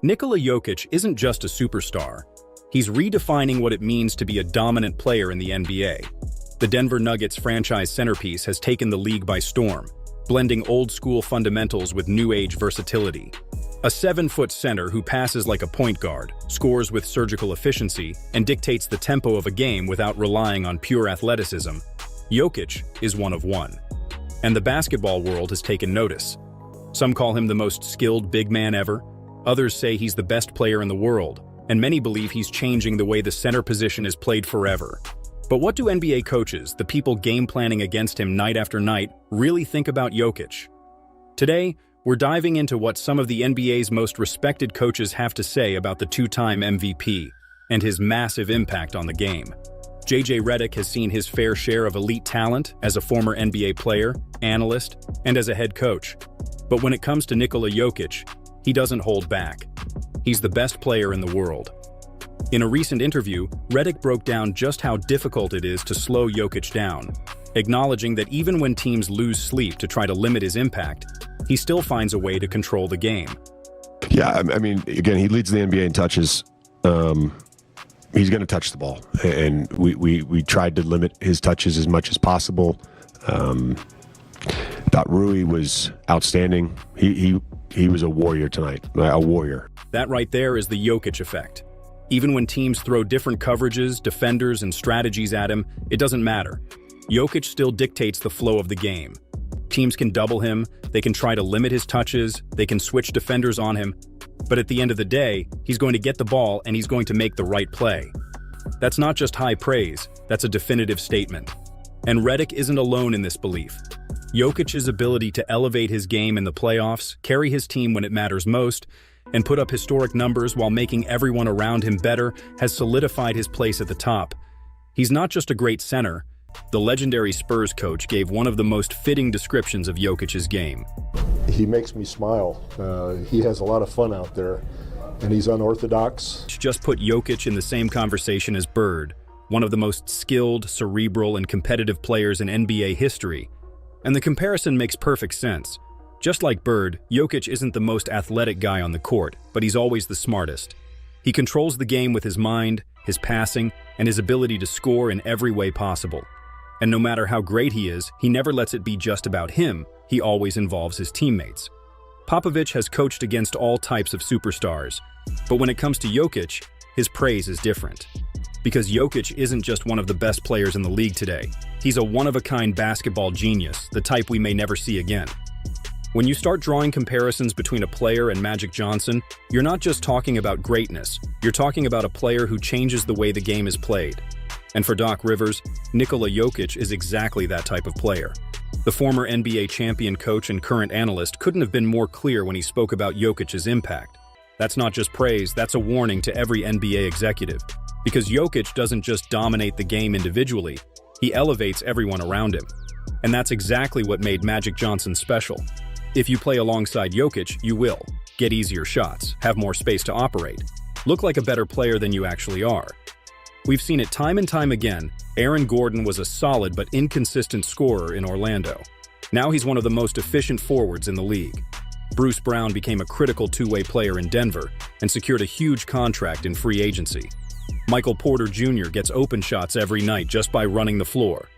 Nikola Jokic isn't just a superstar. He's redefining what it means to be a dominant player in the NBA. The Denver Nuggets franchise centerpiece has taken the league by storm, blending old-school fundamentals with new-age versatility. A 7-foot center who passes like a point guard, scores with surgical efficiency, and dictates the tempo of a game without relying on pure athleticism, Jokic is one of one. And the basketball world has taken notice. Some call him the most skilled big man ever. Others say he's the best player in the world, and many believe he's changing the way the center position is played forever. But what do NBA coaches, the people game planning against him night after night, really think about Jokic? Today, we're diving into what some of the NBA's most respected coaches have to say about the two-time MVP and his massive impact on the game. JJ Redick has seen his fair share of elite talent as a former NBA player, analyst, and as a head coach. But when it comes to Nikola Jokic, he doesn't hold back. He's the best player in the world. In a recent interview, Redick broke down just how difficult it is to slow Jokic down, acknowledging that even when teams lose sleep to try to limit his impact, he still finds a way to control the game. Yeah, I mean, again, he leads the NBA in touches. He's going to touch the ball, and we tried to limit his touches as much as possible. Thought Rui was outstanding. He was a warrior tonight, a warrior. That right there is the Jokic effect. Even when teams throw different coverages, defenders, and strategies at him, it doesn't matter. Jokic still dictates the flow of the game. Teams can double him, they can try to limit his touches, they can switch defenders on him, but at the end of the day, he's going to get the ball and he's going to make the right play. That's not just high praise, that's a definitive statement. And Redick isn't alone in this belief. Jokic's ability to elevate his game in the playoffs, carry his team when it matters most, and put up historic numbers while making everyone around him better has solidified his place at the top. He's not just a great center. The legendary Spurs coach gave one of the most fitting descriptions of Jokic's game. He makes me smile. He has a lot of fun out there, and he's unorthodox. Just put Jokic in the same conversation as Bird, one of the most skilled, cerebral, and competitive players in NBA history. And the comparison makes perfect sense. Just like Bird, Jokic isn't the most athletic guy on the court, but he's always the smartest. He controls the game with his mind, his passing, and his ability to score in every way possible. And no matter how great he is, he never lets it be just about him. He always involves his teammates. Popovich has coached against all types of superstars, but when it comes to Jokic, his praise is different. Because Jokic isn't just one of the best players in the league today. He's a one-of-a-kind basketball genius, the type we may never see again. When you start drawing comparisons between a player and Magic Johnson, you're not just talking about greatness, you're talking about a player who changes the way the game is played. And for Doc Rivers, Nikola Jokic is exactly that type of player. The former NBA champion coach and current analyst couldn't have been more clear when he spoke about Jokic's impact. That's not just praise, that's a warning to every NBA executive. Because Jokic doesn't just dominate the game individually, he elevates everyone around him. And that's exactly what made Magic Johnson special. If you play alongside Jokic, you will get easier shots, have more space to operate, look like a better player than you actually are. We've seen it time and time again. Aaron Gordon was a solid but inconsistent scorer in Orlando. Now he's one of the most efficient forwards in the league. Bruce Brown became a critical two-way player in Denver and secured a huge contract in free agency. Michael Porter Jr. gets open shots every night just by running the floor.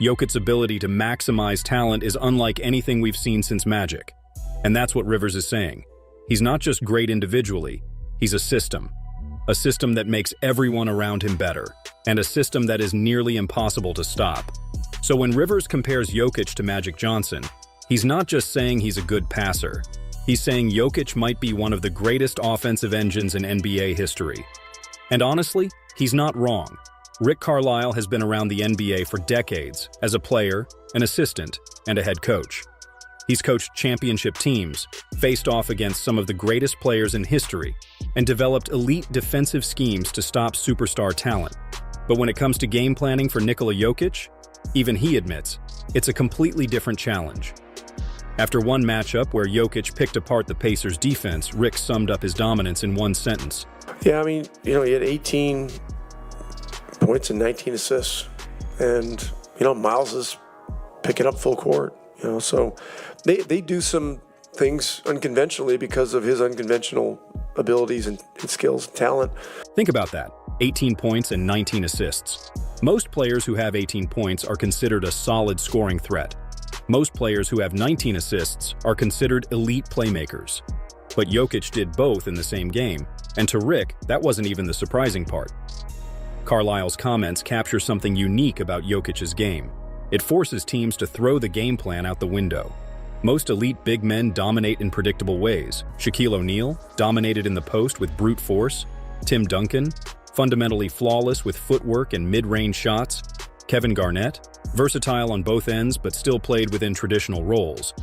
Jokic's ability to maximize talent is unlike anything we've seen since Magic. And that's what Rivers is saying. He's not just great individually, he's a system. A system that makes everyone around him better, and a system that is nearly impossible to stop. So when Rivers compares Jokic to Magic Johnson, he's not just saying he's a good passer. He's saying Jokic might be one of the greatest offensive engines in NBA history. And honestly, he's not wrong. Rick Carlisle has been around the NBA for decades as a player, an assistant, and a head coach. He's coached championship teams, faced off against some of the greatest players in history, and developed elite defensive schemes to stop superstar talent. But when it comes to game planning for Nikola Jokic, even he admits, it's a completely different challenge. After one matchup where Jokic picked apart the Pacers' defense, Rick summed up his dominance in one sentence. Yeah, I mean, he had 18 points and 19 assists. And, Miles is picking up full court, so they do some things unconventionally because of his unconventional abilities and skills and talent. Think about that. 18 points and 19 assists. Most players who have 18 points are considered a solid scoring threat. Most players who have 19 assists are considered elite playmakers. But Jokic did both in the same game, and to Rick, that wasn't even the surprising part. Carlisle's comments capture something unique about Jokic's game. It forces teams to throw the game plan out the window. Most elite big men dominate in predictable ways. Shaquille O'Neal dominated in the post with brute force. Tim Duncan, fundamentally flawless with footwork and mid-range shots. Kevin Garnett, versatile on both ends but still played within traditional roles.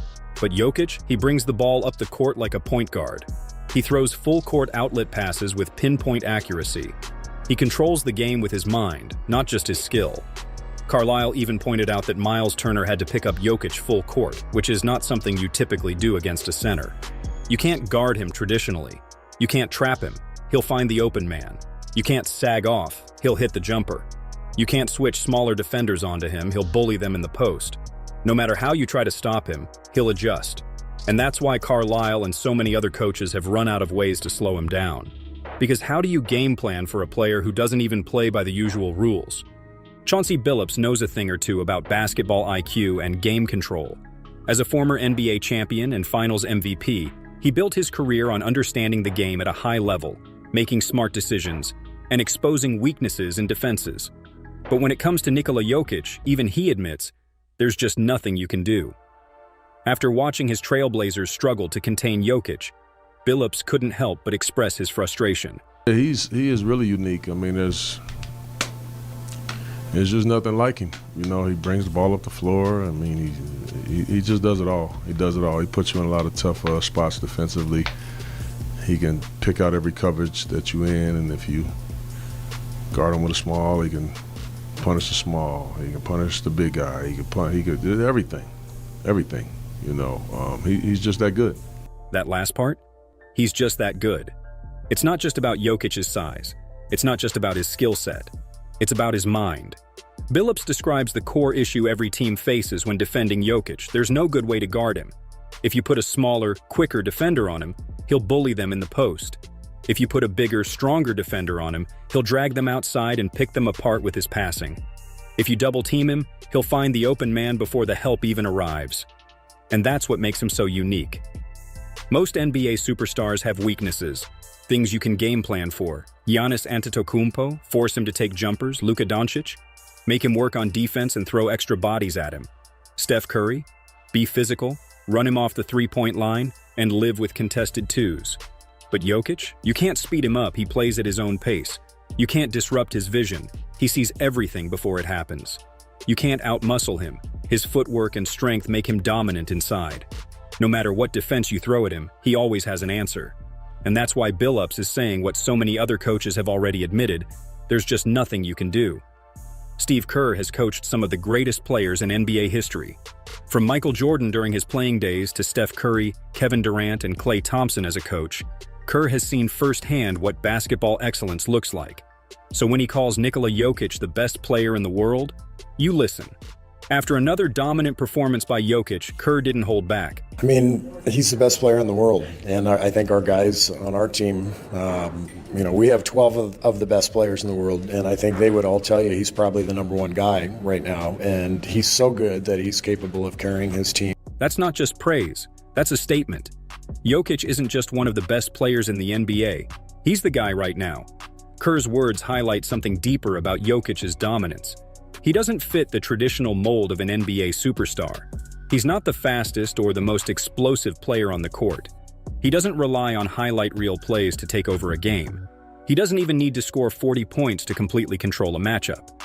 But Jokic, he brings the ball up the court like a point guard. He throws full-court outlet passes with pinpoint accuracy. He controls the game with his mind, not just his skill. Carlisle even pointed out that Miles Turner had to pick up Jokic full court, which is not something you typically do against a center. You can't guard him traditionally. You can't trap him. He'll find the open man. You can't sag off. He'll hit the jumper. You can't switch smaller defenders onto him. He'll bully them in the post. No matter how you try to stop him, he'll adjust. And that's why Carlisle and so many other coaches have run out of ways to slow him down. Because how do you game plan for a player who doesn't even play by the usual rules? Chauncey Billups knows a thing or two about basketball IQ and game control. As a former NBA champion and Finals MVP, he built his career on understanding the game at a high level, making smart decisions, and exposing weaknesses in defenses. But when it comes to Nikola Jokic, even he admits, there's just nothing you can do. After watching his Trailblazers struggle to contain Jokic, Billups couldn't help but express his frustration. He is really unique. I mean, there's just nothing like him. You know, he brings the ball up the floor. I mean, he just does it all. He does it all. He puts you in a lot of tough spots defensively. He can pick out every coverage that you're in, and if you guard him with a small, he can punish the small. He can punish the big guy. He could do everything. You know, he's just that good. That last part? He's just that good. It's not just about Jokic's size. It's not just about his skill set. It's about his mind. Billups describes the core issue every team faces when defending Jokic. There's no good way to guard him. If you put a smaller, quicker defender on him, he'll bully them in the post. If you put a bigger, stronger defender on him, he'll drag them outside and pick them apart with his passing. If you double-team him, he'll find the open man before the help even arrives. And that's what makes him so unique. Most NBA superstars have weaknesses, things you can game plan for. Giannis Antetokounmpo, force him to take jumpers. Luka Doncic, make him work on defense and throw extra bodies at him. Steph Curry, be physical, run him off the three-point line, and live with contested twos. But Jokic, you can't speed him up, he plays at his own pace. You can't disrupt his vision, he sees everything before it happens. You can't outmuscle him, his footwork and strength make him dominant inside. No matter what defense you throw at him, he always has an answer. And that's why Billups is saying what so many other coaches have already admitted, there's just nothing you can do. Steve Kerr has coached some of the greatest players in NBA history. From Michael Jordan during his playing days to Steph Curry, Kevin Durant, and Klay Thompson as a coach, Kerr has seen firsthand what basketball excellence looks like. So when he calls Nikola Jokic the best player in the world, you listen. After another dominant performance by Jokic, Kerr didn't hold back. I mean, he's the best player in the world, and I think our guys on our team, we have 12 of the best players in the world, and I think they would all tell you he's probably the number one guy right now, and he's so good that he's capable of carrying his team. That's not just praise, that's a statement. Jokic isn't just one of the best players in the NBA, he's the guy right now. Kerr's words highlight something deeper about Jokic's dominance. He doesn't fit the traditional mold of an NBA superstar. He's not the fastest or the most explosive player on the court. He doesn't rely on highlight reel plays to take over a game. He doesn't even need to score 40 points to completely control a matchup.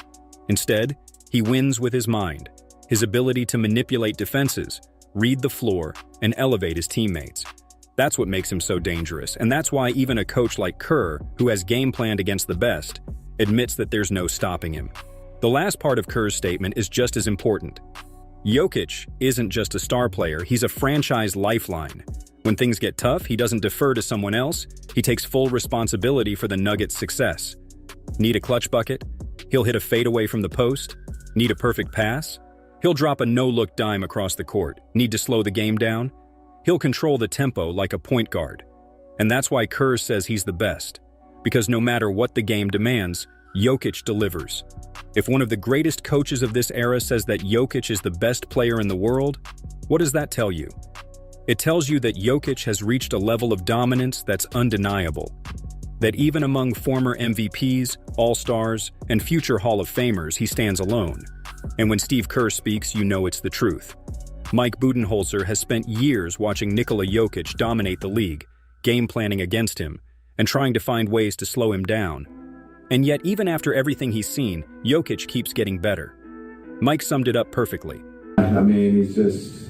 Instead, he wins with his mind, his ability to manipulate defenses, read the floor, and elevate his teammates. That's what makes him so dangerous, and that's why even a coach like Kerr, who has game planned against the best, admits that there's no stopping him. The last part of Kerr's statement is just as important. Jokic isn't just a star player, he's a franchise lifeline. When things get tough, he doesn't defer to someone else, he takes full responsibility for the Nuggets' success. Need a clutch bucket? He'll hit a fadeaway from the post. Need a perfect pass? He'll drop a no-look dime across the court. Need to slow the game down? He'll control the tempo like a point guard. And that's why Kerr says he's the best. Because no matter what the game demands, Jokic delivers. If one of the greatest coaches of this era says that Jokic is the best player in the world, what does that tell you? It tells you that Jokic has reached a level of dominance that's undeniable. That even among former MVPs, All-Stars, and future Hall of Famers, he stands alone. And when Steve Kerr speaks, you know it's the truth. Mike Budenholzer has spent years watching Nikola Jokic dominate the league, game planning against him, and trying to find ways to slow him down. And yet, even after everything he's seen, Jokic keeps getting better. Mike summed it up perfectly. I mean, he's just,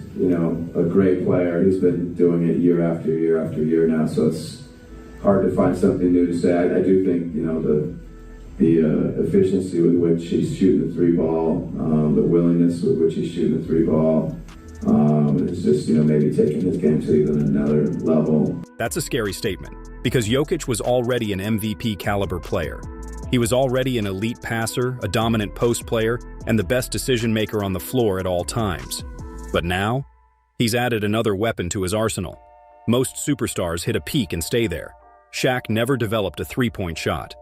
a great player. He's been doing it year after year after year now, so it's hard to find something new to say. I do think, the efficiency with which he's shooting the three ball, the willingness with which he's shooting the three ball, it's just, maybe taking his game to even another level. That's a scary statement, because Jokic was already an MVP caliber player. He was already an elite passer, a dominant post player, and the best decision maker on the floor at all times. But now, he's added another weapon to his arsenal. Most superstars hit a peak and stay there. Shaq never developed a three-point shot.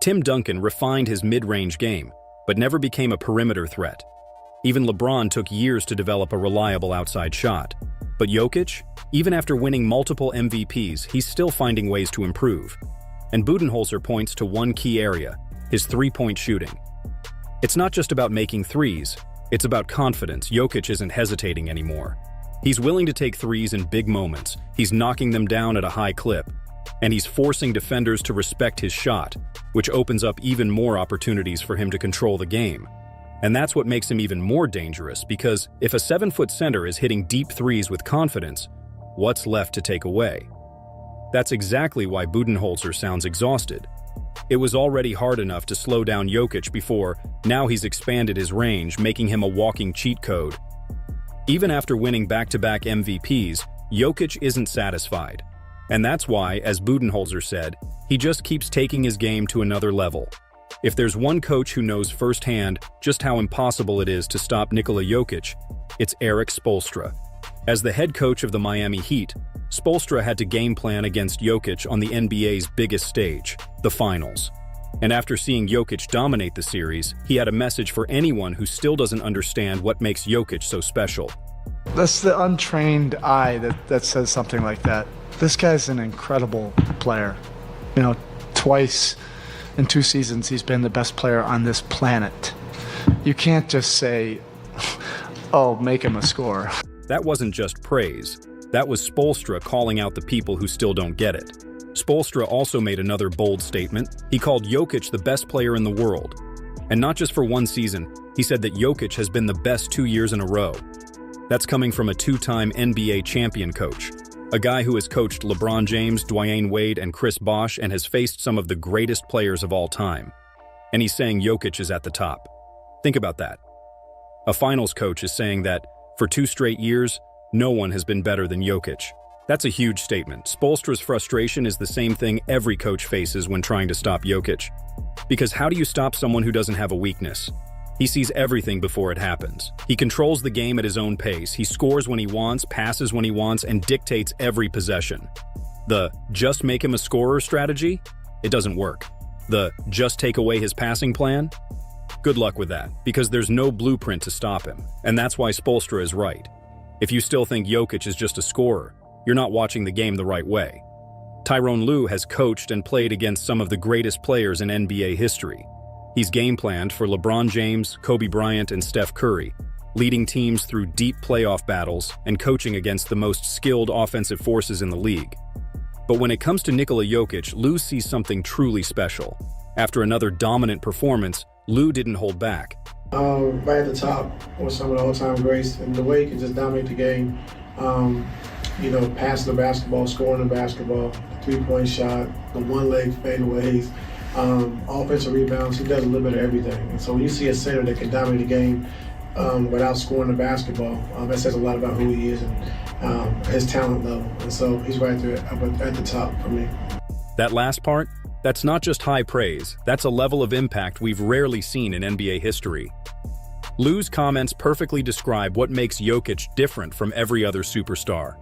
Tim Duncan refined his mid-range game, but never became a perimeter threat. Even LeBron took years to develop a reliable outside shot. But Jokic, even after winning multiple MVPs, he's still finding ways to improve. And Budenholzer points to one key area, his three-point shooting. It's not just about making threes, it's about confidence. Jokic isn't hesitating anymore. He's willing to take threes in big moments, he's knocking them down at a high clip, and he's forcing defenders to respect his shot, which opens up even more opportunities for him to control the game. And that's what makes him even more dangerous, because if a 7-foot center is hitting deep threes with confidence, what's left to take away? That's exactly why Budenholzer sounds exhausted. It was already hard enough to slow down Jokic before, now he's expanded his range, making him a walking cheat code. Even after winning back-to-back MVPs, Jokic isn't satisfied. And that's why, as Budenholzer said, he just keeps taking his game to another level. If there's one coach who knows firsthand just how impossible it is to stop Nikola Jokic, it's Erik Spoelstra. As the head coach of the Miami Heat, Spoelstra had to game plan against Jokic on the NBA's biggest stage, the finals. And after seeing Jokic dominate the series, he had a message for anyone who still doesn't understand what makes Jokic so special. That's the untrained eye that says something like that. This guy's an incredible player. Twice in 2 seasons, he's been the best player on this planet. You can't just say, oh, make him a scorer. That wasn't just praise. That was Spoelstra calling out the people who still don't get it. Spoelstra also made another bold statement. He called Jokic the best player in the world. And not just for one season, he said that Jokic has been the best 2 years in a row. That's coming from a 2-time NBA champion coach, a guy who has coached LeBron James, Dwyane Wade, and Chris Bosh and has faced some of the greatest players of all time. And he's saying Jokic is at the top. Think about that. A finals coach is saying that, for 2 straight years, no one has been better than Jokic. That's a huge statement. Spoelstra's frustration is the same thing every coach faces when trying to stop Jokic. Because how do you stop someone who doesn't have a weakness? He sees everything before it happens. He controls the game at his own pace. He scores when he wants, passes when he wants, and dictates every possession. The just make him a scorer strategy? It doesn't work. The just take away his passing plan? Good luck with that, because there's no blueprint to stop him. And that's why Spoelstra is right. If you still think Jokic is just a scorer, you're not watching the game the right way. Tyronn Lue has coached and played against some of the greatest players in NBA history. He's game planned for LeBron James, Kobe Bryant, and Steph Curry, leading teams through deep playoff battles and coaching against the most skilled offensive forces in the league. But when it comes to Nikola Jokic, Lue sees something truly special. After another dominant performance, Lue didn't hold back. Right at the top with some of the all-time greats, and the way he can just dominate the game, passing the basketball, scoring the basketball, three-point shot, the one-leg fadeaways, offensive rebounds. He does a little bit of everything. And so when you see a center that can dominate the game without scoring the basketball, that says a lot about who he is and his talent level. And so he's right there up at the top for me. That last part, that's not just high praise, that's a level of impact we've rarely seen in NBA history. Lue's comments perfectly describe what makes Jokic different from every other superstar.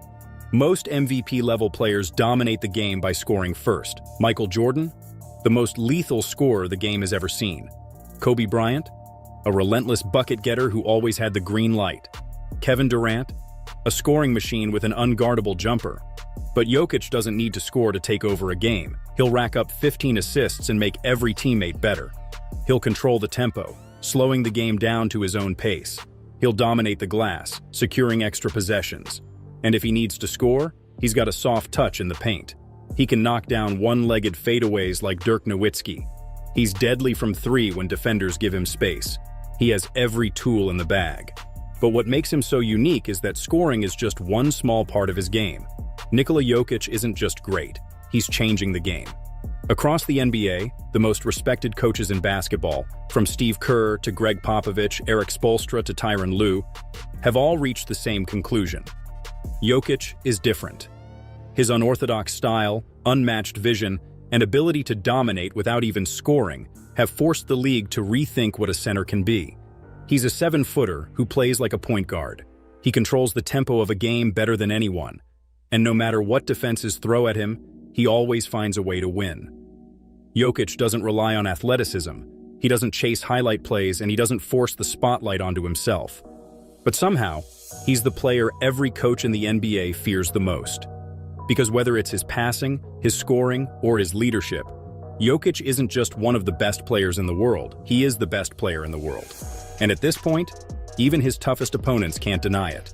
Most MVP-level players dominate the game by scoring first. Michael Jordan, the most lethal scorer the game has ever seen. Kobe Bryant, a relentless bucket getter who always had the green light. Kevin Durant, a scoring machine with an unguardable jumper. But Jokic doesn't need to score to take over a game. He'll rack up 15 assists and make every teammate better. He'll control the tempo, slowing the game down to his own pace. He'll dominate the glass, securing extra possessions. And if he needs to score, he's got a soft touch in the paint. He can knock down one-legged fadeaways like Dirk Nowitzki. He's deadly from three when defenders give him space. He has every tool in the bag. But what makes him so unique is that scoring is just one small part of his game. Nikola Jokic isn't just great, he's changing the game. Across the NBA, the most respected coaches in basketball, from Steve Kerr to Greg Popovich, Eric Spoelstra to Tyronn Lue, have all reached the same conclusion. Jokic is different. His unorthodox style, unmatched vision, and ability to dominate without even scoring have forced the league to rethink what a center can be. He's a 7-footer who plays like a point guard. He controls the tempo of a game better than anyone. And no matter what defenses throw at him, he always finds a way to win. Jokic doesn't rely on athleticism. He doesn't chase highlight plays, and he doesn't force the spotlight onto himself. But somehow, he's the player every coach in the NBA fears the most. Because whether it's his passing, his scoring, or his leadership, Jokic isn't just one of the best players in the world, he is the best player in the world. And at this point, even his toughest opponents can't deny it.